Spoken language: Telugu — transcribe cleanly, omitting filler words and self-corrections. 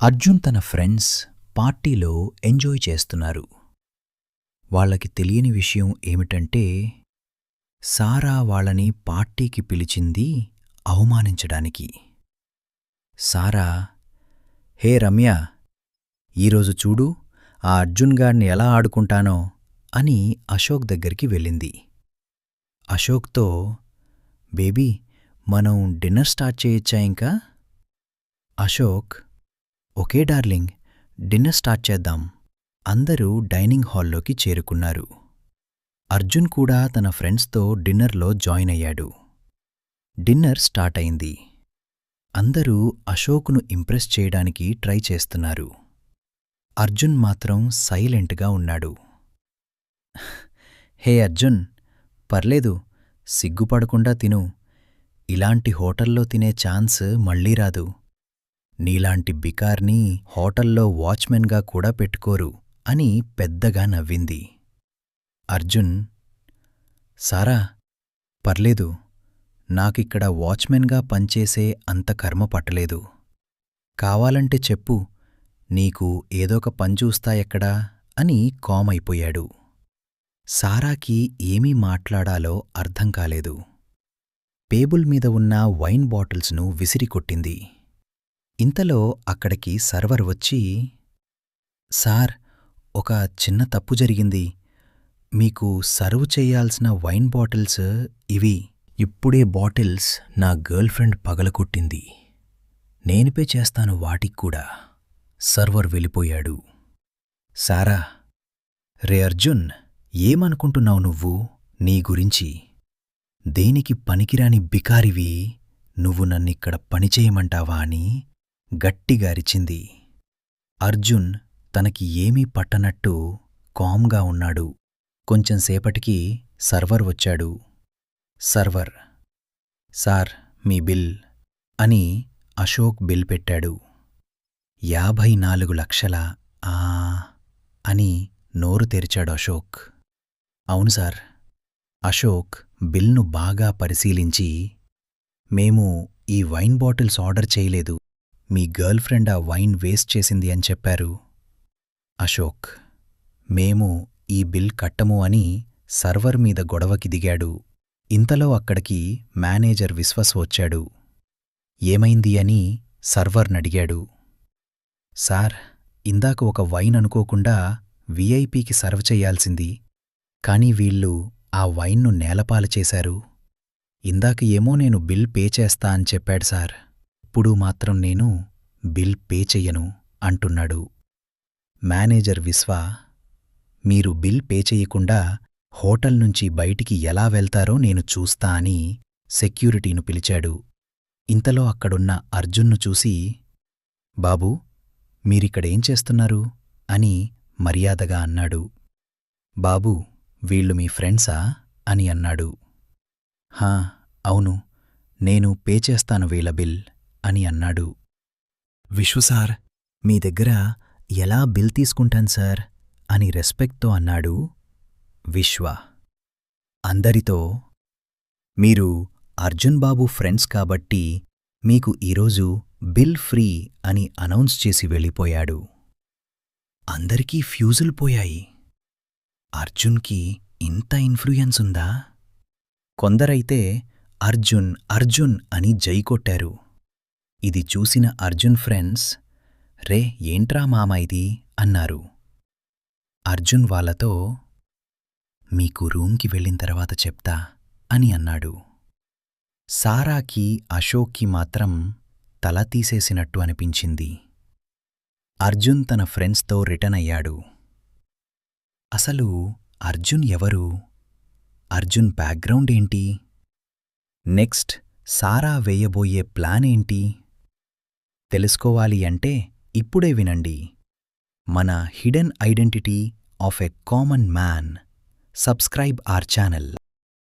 అర్జున్ తన ఫ్రెండ్స్ పార్టీలో ఎంజాయ్ చేస్తున్నారు. వాళ్ళకి తెలియని విషయం ఏమిటంటే, సారా వాళ్ళని పార్టీకి పిలిచింది అవమానించడానికి. సారా, హే రమ్య, ఈరోజు చూడు ఆ అర్జున్ గాడ్ని ఎలా ఆడుకుంటానో అని అశోక్ దగ్గరికి వెళ్ళింది. అశోక్తో, బేబీ, మనం డిన్నర్ స్టార్ట్ చేయొచ్చా ఇంకా? Ashok, okay darling, dinner start చేద్దాం. అందరూ డైనింగ్ హాల్లోకి చేరుకున్నారు. అర్జున్ కూడా తన ఫ్రెండ్స్తో డిన్నర్లో జాయిన్ అయ్యాడు. డిన్నర్ స్టార్ట్ అయింది. అందరూ అశోక్ను ఇంప్రెస్ చేయడానికి ట్రై చేస్తున్నారు. అర్జున్ మాత్రం సైలెంట్గా ఉన్నాడు. హే అర్జున్, పర్లేదు, సిగ్గుపడకుండా తిను. ఇలాంటి హోటల్లో తినే ఛాన్స్ మళ్ళీ రాదు. నీలాంటి బికార్ని హోటల్లో వాచ్మెన్గా కూడా పెట్టుకోరు అని పెద్దగా నవ్వింది. అర్జున్, సారా, పర్లేదు, నాకిక్కడ వాచ్మెన్గా పనిచేసే అంత కర్మ పట్టలేదు. కావాలంటే చెప్పు, నీకు ఏదొక పని చూస్తా ఎక్కడా అని కామ్ అయిపోయాడు. సారాకి ఏమీ మాట్లాడాలో అర్థం కాలేదు. టేబుల్ మీద ఉన్న వైన్ బాటిల్స్ను విసిరికొట్టింది. ఇంతలో అక్కడికి సర్వర్ వచ్చి, సార్, ఒక చిన్న తప్పు జరిగింది. మీకు సర్వ్ చెయ్యాల్సిన వైన్ బాటిల్స్ ఇవి. ఇప్పుడే బాటిల్స్ నా గర్ల్ ఫ్రెండ్ పగలకొట్టింది. నేను పే చేస్తాను వాటిక్కూడా. సర్వర్ వెళ్ళిపోయాడు. సారా, రే అర్జున్, ఏమనుకుంటున్నావు నువ్వు నీ గురించి? దేనికి పనికిరాని బికారివి, నువ్వు నన్నిక్కడ పనిచేయమంటావా అని గట్టిగా అరిచింది. అర్జున్ తనకి ఏమీ పట్టనట్టు కామ్గా ఉన్నాడు. కొంచెంసేపటికి సర్వర్ వచ్చాడు. సర్వర్, సార్, మీ బిల్ అని అశోక్ బిల్ పెట్టాడు. 54 లక్షల అని నోరు తెరిచాడు అశోక్. అవును సార్. అశోక్ బిల్ను బాగా పరిశీలించి, మేము ఈ వైన్ బాటిల్స్ ఆర్డర్ చేయలేదు. మీ గర్ల్ ఫ్రెండ్ ఆ వైన్ వేస్ట్ చేసింది అని చెప్పారు. అశోక్, మేము ఈ బిల్ కట్టము అని సర్వర్ మీద గొడవకి దిగాడు. ఇంతలో అక్కడికి మేనేజర్ విశ్వస్ వచ్చాడు. ఏమైంది అని సర్వర్నడిగాడు. సార్, ఇందాక ఒక వైన్ అనుకోకుండా విఐపీకి సర్వ్ చెయ్యాల్సింది. కాని వీళ్ళు ఆ వైన్ను నేలపాలు చేశారు. ఇందాక ఏమో నేను బిల్ పే చేస్తా అని చెప్పాడు సార్. ఇప్పుడు మాత్రం నేను బిల్ పే చెయ్యను అంటున్నాడు. మేనేజర్ విశ్వ, మీరు బిల్ పే చెయ్యకుండా హోటల్ నుంచి బయటికి ఎలా వెళ్తారో నేను చూస్తా అని సెక్యూరిటీను పిలిచాడు. ఇంతలో అక్కడున్న అర్జున్ను చూసి, బాబూ, మీరిక్కడేం చేస్తున్నారు అని మర్యాదగా అన్నాడు. బాబూ, వీళ్ళు మీ ఫ్రెండ్సా అని అన్నాడు. హా, అవును, నేను పే చేస్తాను వీళ్ళ బిల్ అని అన్నాడు. విశ్వసార్, మీ దగ్గర ఎలా బిల్ తీసుకుంటాను సార్ అని రెస్పెక్ట్తో అన్నాడు విశ్వ. అందరితో, మీరు అర్జున్ బాబు ఫ్రెండ్స్ కాబట్టి మీకు ఈరోజు బిల్ ఫ్రీ అని అనౌన్స్ చేసి వెళ్ళిపోయాడు. అందరికీ ఫ్యూజులు పోయాయి. అర్జున్కి ఇంత ఇన్ఫ్లుయెన్స్ ఉందా? కొందరైతే అర్జున్ అర్జున్ అని జై కొట్టారు. ఇది చూసిన అర్జున్ ఫ్రెండ్స్, రే ఏంట్రా మామ ఇది అన్నారు. అర్జున్ వాళ్ళతో, మీకు రూమ్కి వెళ్ళిన తర్వాత చెప్తా అని అన్నాడు. సారాకి అశోక్కి మాత్రం తల తీసేసినట్టు అనిపించింది. అర్జున్ తన ఫ్రెండ్స్తో రిటర్న్ అయ్యాడు. అసలు అర్జున్ ఎవరు? అర్జున్ బ్యాక్గ్రౌండ్ ఏంటి? నెక్స్ట్ సారా వేయబోయే ప్లాన్ ఏంటి? తెలుసుకోవాలి అంటే ఇప్పుడే వినండి. మన hidden identity of a common man. Subscribe our channel.